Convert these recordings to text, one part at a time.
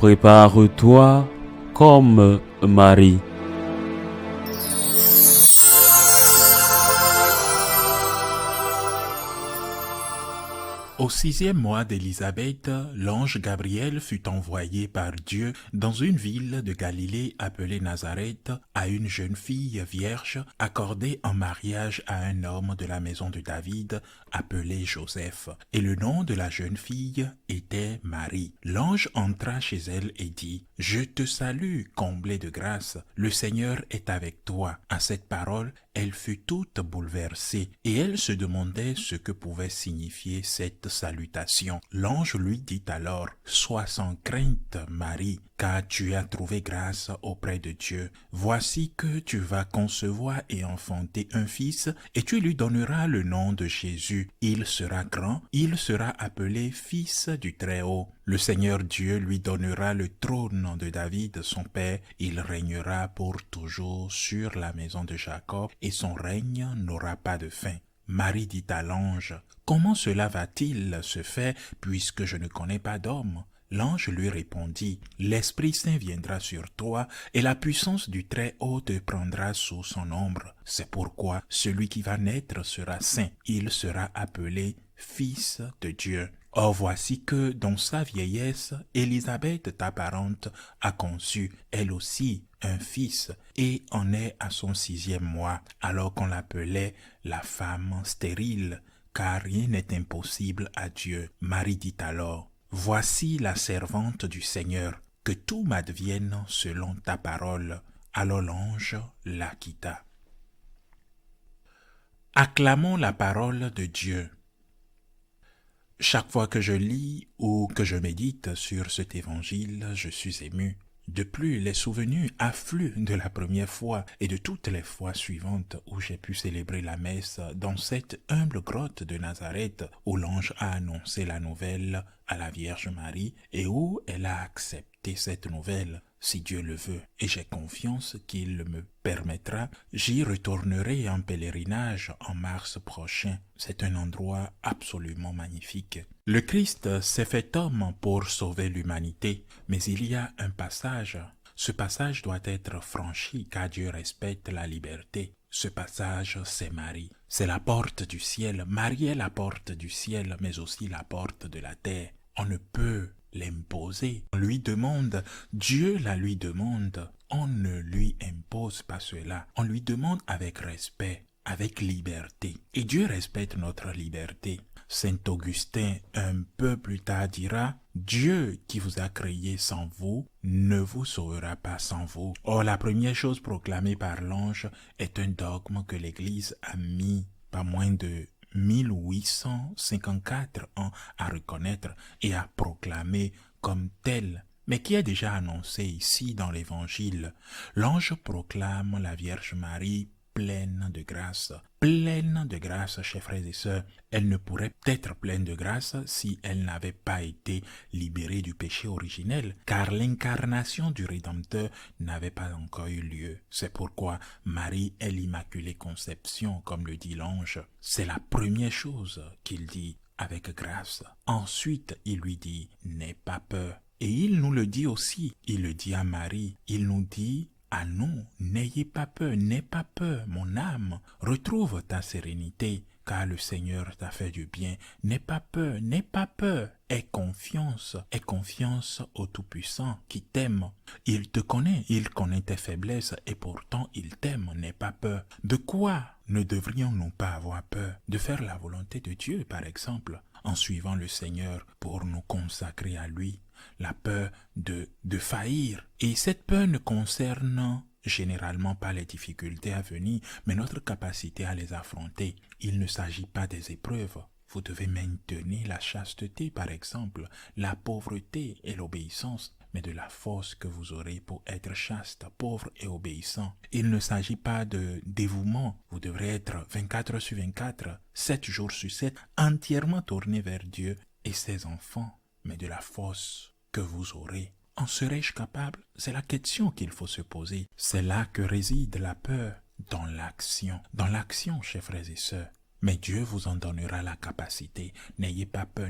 Prépare-toi comme Marie. Au 6e mois d'Élisabeth, l'ange Gabriel fut envoyé par Dieu dans une ville de Galilée appelée Nazareth à une jeune fille vierge accordée en mariage à un homme de la maison de David appelé Joseph. Et le nom de la jeune fille était Marie. L'ange entra chez elle et dit « Je te salue, comblée de grâce, le Seigneur est avec toi. » À cette parole, elle fut toute bouleversée et elle se demandait ce que pouvait signifier cette salutation. L'ange lui dit alors « Sois sans crainte, Marie, car tu as trouvé grâce auprès de Dieu. Voici que tu vas concevoir et enfanter un fils et tu lui donneras le nom de Jésus. Il sera grand, il sera appelé Fils du Très-Haut. Le Seigneur Dieu lui donnera le trône de David, son père. Il régnera pour toujours sur la maison de Jacob et son règne n'aura pas de fin. » Marie dit à l'ange « Comment cela va-t-il se faire puisque je ne connais pas d'homme ?» L'ange lui répondit « L'Esprit Saint viendra sur toi et la puissance du Très-Haut te prendra sous son ombre. C'est pourquoi celui qui va naître sera saint. Il sera appelé Fils de Dieu. Or voici que dans sa vieillesse, Élisabeth, ta parente, a conçu, elle aussi, un fils, et en est à son 6e mois, alors qu'on l'appelait la femme stérile, car rien n'est impossible à Dieu. Marie dit alors, « Voici la servante du Seigneur, que tout m'advienne selon ta parole. » Alors l'ange la quitta. Acclamons la parole de Dieu. Chaque fois que je lis ou que je médite sur cet évangile, je suis ému. De plus, les souvenirs affluent de la première fois et de toutes les fois suivantes où j'ai pu célébrer la messe dans cette humble grotte de Nazareth où l'ange a annoncé la nouvelle à la Vierge Marie et où elle a accepté cette nouvelle, si Dieu le veut, et j'ai confiance qu'il me permettra. J'y retournerai en pèlerinage en mars prochain. C'est un endroit absolument magnifique. Le Christ s'est fait homme pour sauver l'humanité, mais il y a un passage. Ce passage doit être franchi car Dieu respecte la liberté. Ce passage, c'est Marie. C'est la porte du ciel. Marie est la porte du ciel, mais aussi la porte de la terre. On ne peut l'imposer. On lui demande, Dieu la lui demande. On ne lui impose pas cela. On lui demande avec respect, avec liberté. Et Dieu respecte notre liberté. Saint Augustin, un peu plus tard, dira « Dieu qui vous a créé sans vous ne vous sauvera pas sans vous. » Or, la première chose proclamée par l'ange est un dogme que l'Église a mis pas moins de 1854 ans à reconnaître et à proclamer comme tel, mais qui est déjà annoncé ici dans l'Évangile. L'ange proclame la Vierge Marie pleine de grâce, chers frères et sœurs. Elle ne pourrait être pleine de grâce si elle n'avait pas été libérée du péché originel, car l'incarnation du Rédempteur n'avait pas encore eu lieu. C'est pourquoi Marie est l'Immaculée Conception, comme le dit l'ange. C'est la première chose qu'il dit avec grâce. Ensuite, il lui dit « N'aie pas peur ». Et il nous le dit aussi, il le dit à Marie, il nous dit « Ah non, n'ayez pas peur, n'aie pas peur, mon âme, retrouve ta sérénité, car le Seigneur t'a fait du bien. N'aie pas peur, aie confiance au Tout-Puissant qui t'aime. Il te connaît, il connaît tes faiblesses et pourtant il t'aime, n'aie pas peur. De quoi ne devrions-nous pas avoir peur? De faire la volonté de Dieu, par exemple, en suivant le Seigneur pour nous consacrer à lui. La peur de faillir. Et cette peur ne concerne généralement pas les difficultés à venir, mais notre capacité à les affronter. Il ne s'agit pas des épreuves. Vous devez maintenir la chasteté, par exemple, la pauvreté et l'obéissance, mais de la force que vous aurez pour être chaste, pauvre et obéissant. Il ne s'agit pas de dévouement. Vous devrez être 24 heures sur 24, 7 jours sur 7, entièrement tourné vers Dieu et ses enfants, mais de la force que vous aurez. En serais-je capable? C'est la question qu'il faut se poser. C'est là que réside la peur, dans l'action. Dans l'action, chers frères et sœurs. Mais Dieu vous en donnera la capacité. N'ayez pas peur,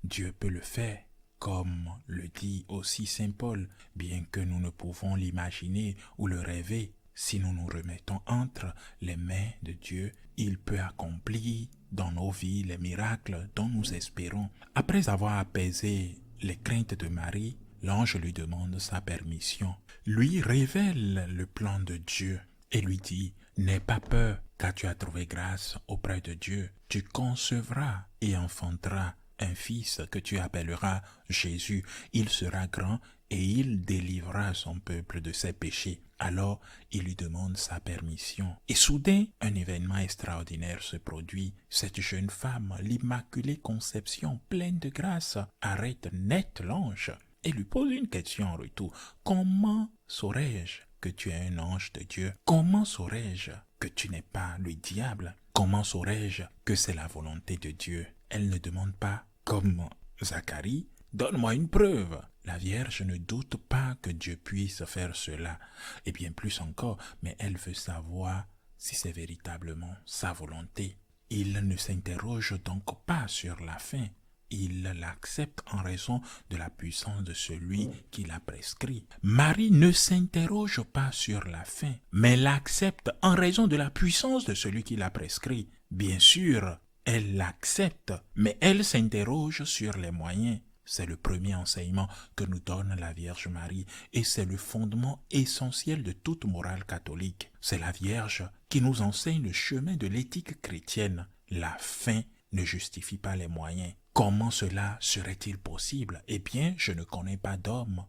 Dieu peut le faire. comme le dit aussi Saint Paul, bien que nous ne pouvons l'imaginer ou le rêver. Si nous nous remettons entre les mains de Dieu, il peut accomplir dans nos vies les miracles dont nous espérons. Après avoir apaisé les craintes de Marie, l'ange lui demande sa permission, lui révèle le plan de Dieu et lui dit « N'aie pas peur, car tu as trouvé grâce auprès de Dieu. Tu concevras et enfanteras un fils que tu appelleras Jésus. Il sera grand et il délivrera son peuple de ses péchés. » Alors, il lui demande sa permission. Et soudain, un événement extraordinaire se produit. Cette jeune femme, l'Immaculée Conception, pleine de grâce, arrête net l'ange et lui pose une question en retour. Comment saurais-je que tu es un ange de Dieu? Comment saurais-je que tu n'es pas le diable? Comment saurais-je que c'est la volonté de Dieu? Elle ne demande pas, comme Zacharie, donne-moi une preuve. La Vierge ne doute pas que Dieu puisse faire cela, et bien plus encore, mais elle veut savoir si c'est véritablement sa volonté. Il ne s'interroge donc pas sur la fin. Il l'accepte en raison de la puissance de celui qui l'a prescrit. Marie ne s'interroge pas sur la fin, mais l'accepte en raison de la puissance de celui qui l'a prescrit. Bien sûr, elle l'accepte, mais elle s'interroge sur les moyens. C'est le premier enseignement que nous donne la Vierge Marie et c'est le fondement essentiel de toute morale catholique. C'est la Vierge qui nous enseigne le chemin de l'éthique chrétienne. La fin ne justifie pas les moyens. Comment cela serait-il possible? Eh bien, je ne connais pas d'homme.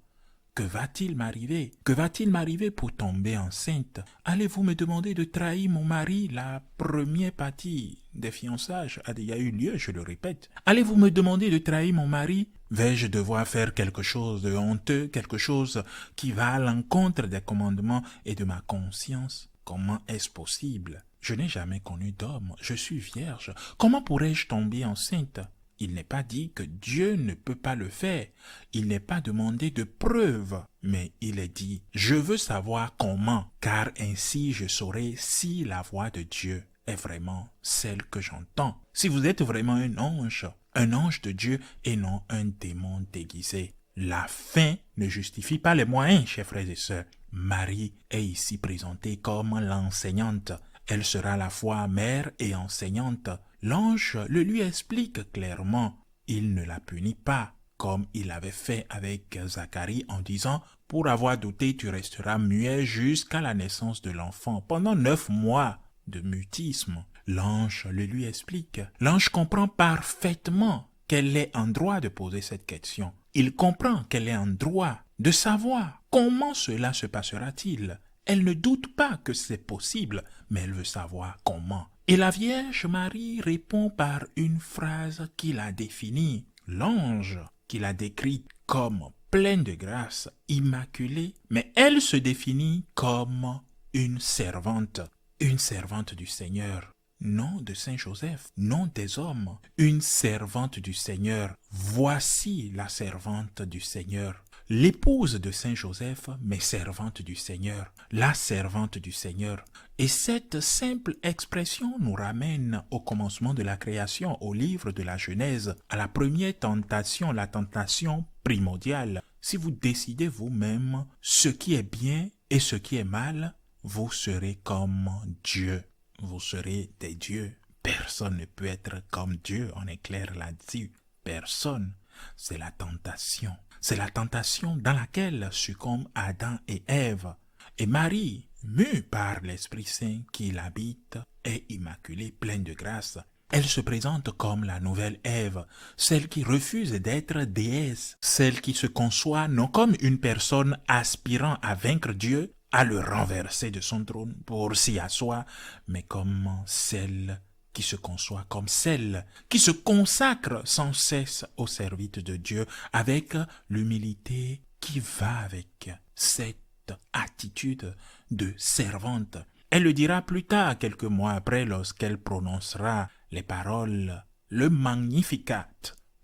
Que va-t-il m'arriver? Que va-t-il m'arriver pour tomber enceinte? Allez-vous me demander de trahir mon mari? La première partie des fiançailles a déjà eu lieu, je le répète. Allez-vous me demander de trahir mon mari? Vais-je devoir faire quelque chose de honteux, quelque chose qui va à l'encontre des commandements et de ma conscience? Comment est-ce possible? Je n'ai jamais connu d'homme, je suis vierge. Comment pourrais-je tomber enceinte? Il n'est pas dit que Dieu ne peut pas le faire. Il n'est pas demandé de preuves, mais il est dit « Je veux savoir comment, car ainsi je saurai si la voix de Dieu est vraiment celle que j'entends. Si vous êtes vraiment un ange de Dieu et non un démon déguisé. » La fin ne justifie pas les moyens, chers frères et sœurs. Marie est ici présentée comme l'enseignante. Elle sera à la fois mère et enseignante. L'ange le lui explique clairement. Il ne la punit pas, comme il avait fait avec Zacharie en disant « Pour avoir douté, tu resteras muet jusqu'à la naissance de l'enfant, pendant 9 mois de mutisme. » L'ange le lui explique. L'ange comprend parfaitement qu'elle est en droit de poser cette question. Il comprend qu'elle est en droit de savoir comment cela se passera-t-il. Elle ne doute pas que c'est possible, mais elle veut savoir comment. Et la Vierge Marie répond par une phrase qui la définit. L'ange qui la décrit comme pleine de grâce, immaculée, mais elle se définit comme une servante du Seigneur. Non de Saint Joseph, non des hommes, une servante du Seigneur. Voici la servante du Seigneur. L'épouse de Saint Joseph, mais servante du Seigneur, la servante du Seigneur. Et cette simple expression nous ramène au commencement de la création, au livre de la Genèse, à la première tentation, la tentation primordiale. Si vous décidez vous-même ce qui est bien et ce qui est mal, vous serez comme Dieu. Vous serez des dieux. Personne ne peut être comme Dieu, on est clair là-dessus. Personne. C'est la tentation. C'est la tentation dans laquelle succombent Adam et Ève. Et Marie, mue par l'Esprit Saint qui l'habite, est immaculée, pleine de grâce. Elle se présente comme la nouvelle Ève, celle qui refuse d'être déesse, celle qui se conçoit non comme une personne aspirant à vaincre Dieu, à le renverser de son trône pour s'y asseoir, mais comme celle qui se conçoit comme celle qui se consacre sans cesse au service de Dieu avec l'humilité qui va avec cette attitude de servante. Elle le dira plus tard, quelques mois après, lorsqu'elle prononcera les paroles, le Magnificat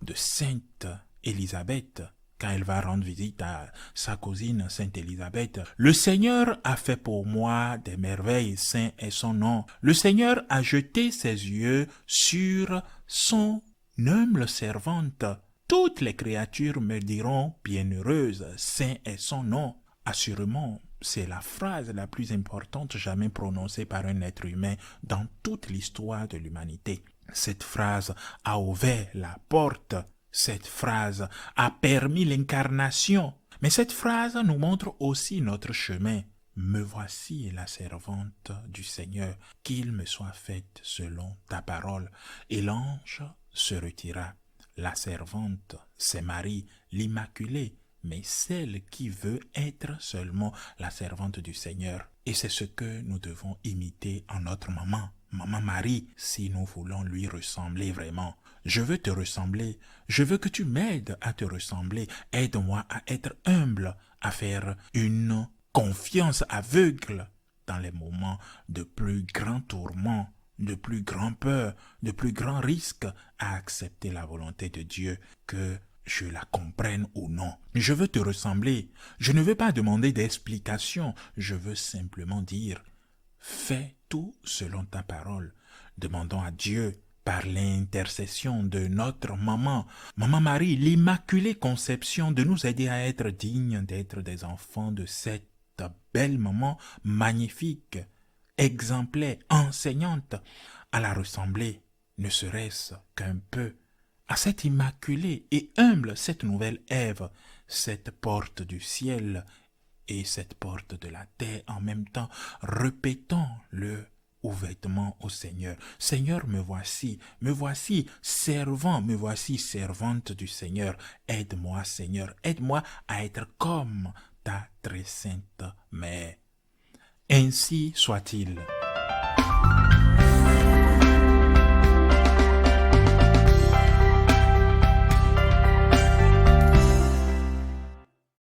de Sainte Élisabeth, quand elle va rendre visite à sa cousine Sainte Élisabeth. Le Seigneur a fait pour moi des merveilles, saint est son nom. Le Seigneur a jeté ses yeux sur son humble servante. toutes les créatures me diront bienheureuse, saint est son nom. Assurément, c'est la phrase la plus importante jamais prononcée par un être humain dans toute l'histoire de l'humanité. Cette phrase a ouvert la porte. Cette phrase a permis l'incarnation. Mais cette phrase nous montre aussi notre chemin. Me voici la servante du Seigneur, qu'il me soit fait selon ta parole. Et l'ange se retira. La servante, c'est Marie, l'Immaculée, mais celle qui veut être seulement la servante du Seigneur. Et c'est ce que nous devons imiter en notre maman, Maman Marie, si nous voulons lui ressembler vraiment. Je veux te ressembler, je veux que tu m'aides à te ressembler. Aide-moi à être humble, à faire une confiance aveugle dans les moments de plus grands tourments, de plus grands peurs, de plus grands risques, à accepter la volonté de Dieu, que je la comprenne ou non. Je veux te ressembler. Je ne veux pas demander d'explications. Je veux simplement dire, fais tout selon ta parole. Demandons à Dieu, par l'intercession de notre maman, Maman Marie, l'Immaculée Conception, de nous aider à être dignes d'être des enfants de cette belle maman magnifique, exemplaire, enseignante, à la ressembler, ne serait-ce qu'un peu, à cette immaculée et humble, cette nouvelle Ève, cette porte du ciel et cette porte de la terre en même temps, répétons-le ouvertement au Seigneur. Seigneur, me voici servant, me voici servante du Seigneur. Aide-moi, Seigneur, aide-moi à être comme ta très sainte mère. Ainsi soit-il.